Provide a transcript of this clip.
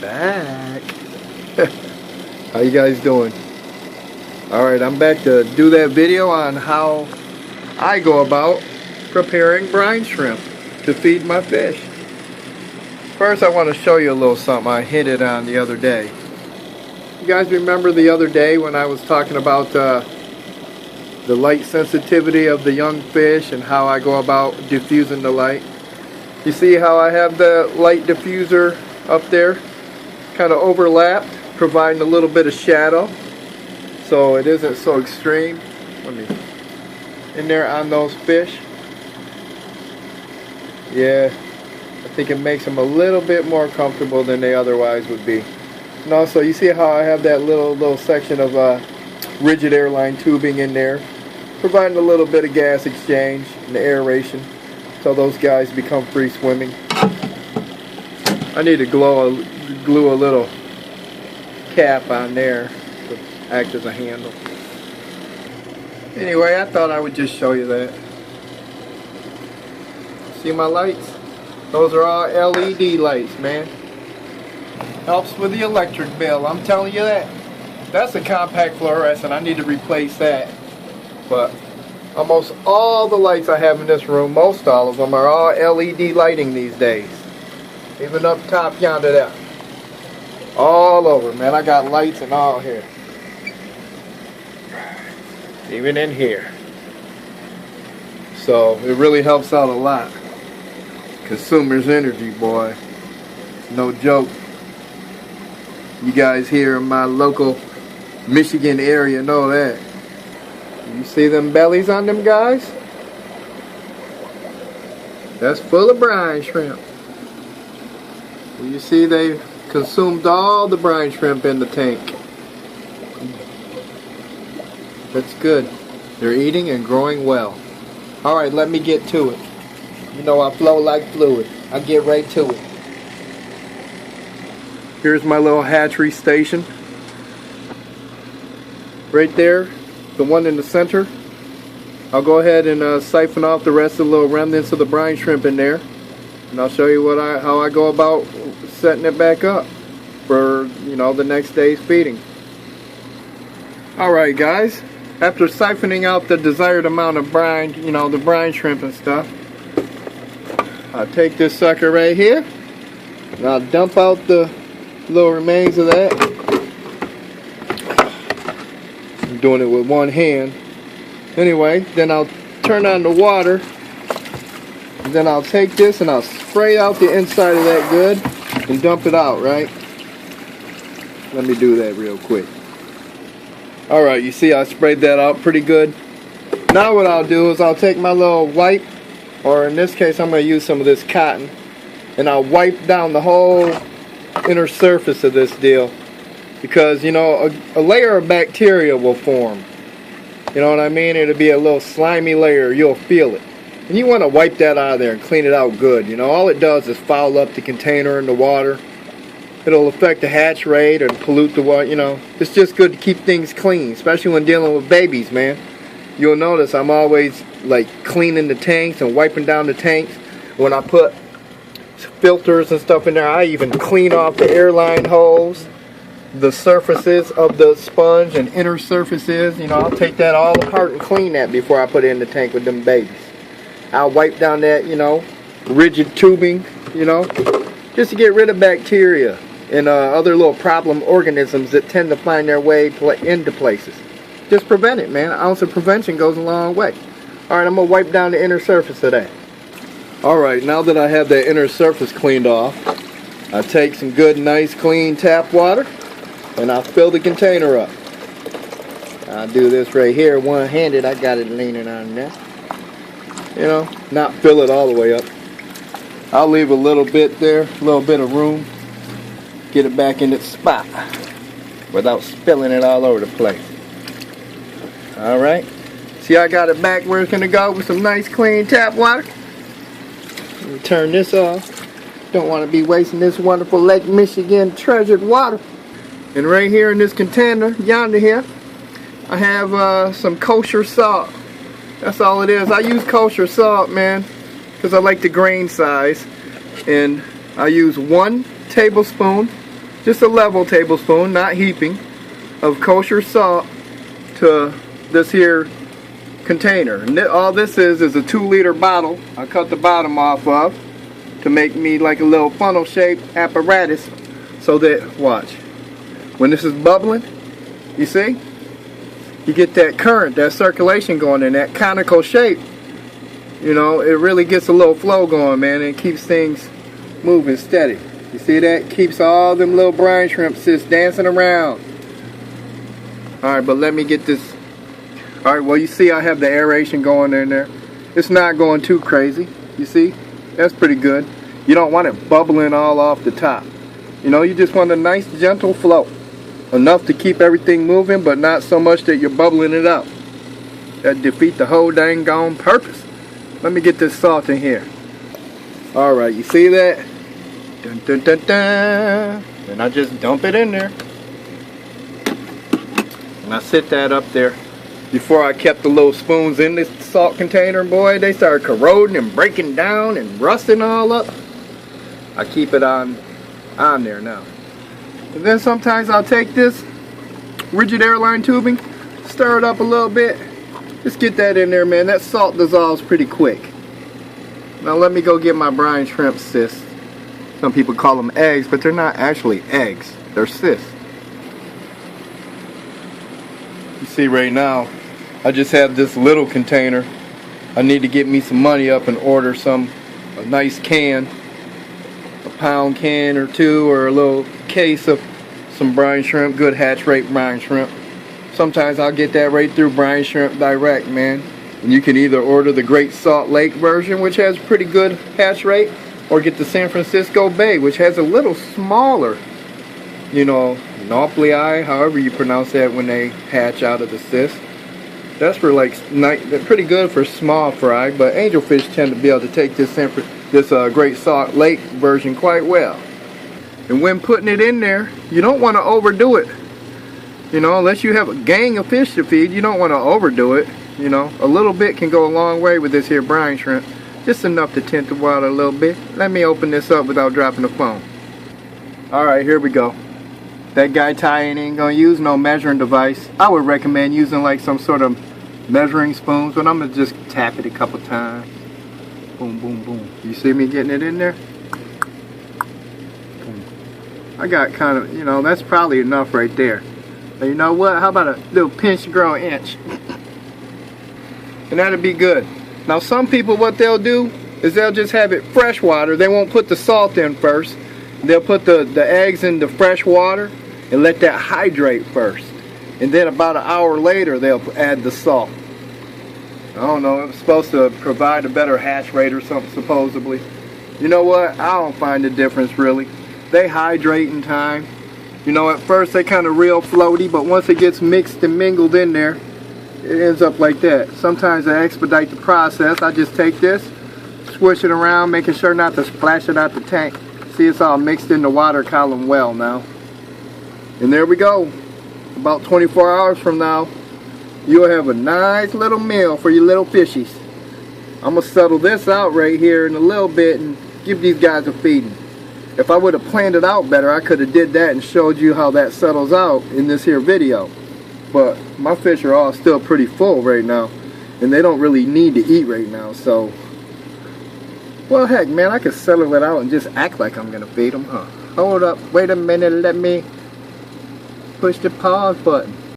back. How you guys doing? Alright, I'm back to do that video on how I go about preparing brine shrimp to feed my fish. First, I want to show you a little something I hinted on the other day. You guys remember the other day when I was talking about the light sensitivity of the young fish and how I go about diffusing the light? You see how I have the light diffuser up there, kind of overlapped, providing a little bit of shadow, so it isn't so extreme. Let me in there on those fish. Yeah, I think it makes them a little bit more comfortable than they otherwise would be. And also, you see how I have that little section of rigid airline tubing in there, providing a little bit of gas exchange and aeration, so those guys become free swimming. I need to glue a little cap on there to act as a handle. Anyway, I thought I would just show you that. See my lights? Those are all LED lights, man. Helps with the electric bill, I'm telling you that. That's a compact fluorescent, I need to replace that. But almost all the lights I have in this room, most all of them, are all LED lighting these days. Even up top yonder there. All over, man. I got lights and all here. Even in here. So it really helps out a lot. Consumer's energy, boy. No joke. You guys here in my local Michigan area know that. You see them bellies on them guys? That's full of brine shrimp. You see they consumed all the brine shrimp in the tank. That's good. They're eating and growing well. Alright, let me get to it. You know I flow like fluid. I'll get right to it. Here's my little hatchery station. Right there, the one in the center. I'll go ahead and siphon off the rest of the little remnants of the brine shrimp in there. And I'll show you how I go about setting it back up for, you know, the next day's feeding. Alright guys, after siphoning out the desired amount of brine, you know, the brine shrimp and stuff, I'll take this sucker right here and I'll dump out the little remains of that. I'm doing it with one hand. Anyway, then I'll turn on the water, and then I'll take this and I'll spray out the inside of that good and dump it out, right? Let me do that real quick. Alright, you see I sprayed that out pretty good. Now what I'll do is I'll take my little wipe, or in this case I'm going to use some of this cotton, and I'll wipe down the whole inner surface of this deal, because you know a layer of bacteria will form. You know what I mean? It'll be a little slimy layer, you'll feel it. And you want to wipe that out of there and clean it out good. You know, all it does is foul up the container and the water. It'll affect the hatch rate or pollute the water, you know. It's just good to keep things clean, especially when dealing with babies, man. You'll notice I'm always like cleaning the tanks and wiping down the tanks. When I put filters and stuff in there, I even clean off the airline holes, the surfaces of the sponge and inner surfaces. You know, I'll take that all apart and clean that before I put it in the tank with them babies. I'll wipe down that, you know, rigid tubing, you know, just to get rid of bacteria and other little problem organisms that tend to find their way into places. Just prevent it, man. An ounce of prevention goes a long way. Alright, I'm going to wipe down the inner surface of that. Alright, now that I have that inner surface cleaned off, I take some good, nice, clean tap water, and I'll fill the container up. I'll do this right here, one-handed. I got it leaning on there. You know, not fill it all the way up. I'll leave a little bit there, a little bit of room. Get it back in its spot without spilling it all over the place. Alright. See, I got it back where it's going to go with some nice clean tap water. Let me turn this off. Don't want to be wasting this wonderful Lake Michigan treasured water. And right here in this container, yonder here, I have some kosher salt. That's all it is. I use kosher salt, man, because I like the grain size. And I use 1 tablespoon just a level tablespoon, not heaping, of kosher salt to this here container. And all this is a 2-liter bottle. I cut the bottom off of to make me like a little funnel shaped apparatus, so that, watch, when this is bubbling, you see, you get that current, that circulation going in that conical shape. You know, it really gets a little flow going, man, and it keeps things moving steady. You see that? Keeps all them little brine shrimp just dancing around. Alright, but let me get this. Alright, well, you see I have the aeration going in there. It's not going too crazy. You see? That's pretty good. You don't want it bubbling all off the top. You know, you just want a nice gentle flow. Enough to keep everything moving, but not so much that you're bubbling it up. That defeat the whole dang gone purpose. Let me get this salt in here. Alright, you see that? Dun, dun, dun, dun. And I just dump it in there. And I sit that up there. Before I kept the little spoons in this salt container, boy, they started corroding and breaking down and rusting all up. I keep it on there now. And then sometimes I'll take this rigid airline tubing, stir it up a little bit. Just get that in there, man. That salt dissolves pretty quick. Now let me go get my brine shrimp cysts. Some people call them eggs, but they're not actually eggs. They're cysts. You see right now, I just have this little container. I need to get me some money up and order a nice can, a pound can or two, or a little case of some brine shrimp, good hatch rate brine shrimp. Sometimes I'll get that right through Brine Shrimp Direct, man. And you can either order the Great Salt Lake version, which has pretty good hatch rate, or get the San Francisco Bay, which has a little smaller, you know, nauplii, however you pronounce that when they hatch out of the cyst. That's for like, they're pretty good for small fry, but angelfish tend to be able to take this Great Salt Lake version quite well. And when putting it in there, you don't want to overdo it. You know, unless you have a gang of fish to feed, you don't want to overdo it. You know, a little bit can go a long way with this here brine shrimp. Just enough to tint the water a little bit. Let me open this up without dropping the phone. Alright, here we go. That guy tying ain't gonna use no measuring device. I would recommend using like some sort of measuring spoons, but I'm gonna just tap it a couple times. Boom, boom, boom. You see me getting it in there? Boom. I got kind of, you know, that's probably enough right there. But you know what? How about a little pinch to grow an inch? And that'll be good. Now some people, what they'll do is they'll just have it fresh water. They won't put the salt in first. They'll put the eggs in the fresh water and let that hydrate first. And then about an hour later they'll add the salt. I don't know, it's supposed to provide a better hatch rate or something supposedly. You know what? I don't find the difference really. They hydrate in time. You know, at first they kind of real floaty, but once it gets mixed and mingled in there, it ends up like that. Sometimes I expedite the process. I just take this, swish it around, making sure not to splash it out the tank. See, it's all mixed in the water column well now. And there we go. About 24 hours from now, you'll have a nice little meal for your little fishies. I'm going to settle this out right here in a little bit and give these guys a feeding. If I would have planned it out better, I could have did that and showed you how that settles out in this here video. But my fish are all still pretty full right now, and they don't really need to eat right now, so... Well, heck, man, I could settle it out and just act like I'm going to feed them, huh? Hold up, wait a minute, let me push the pause button.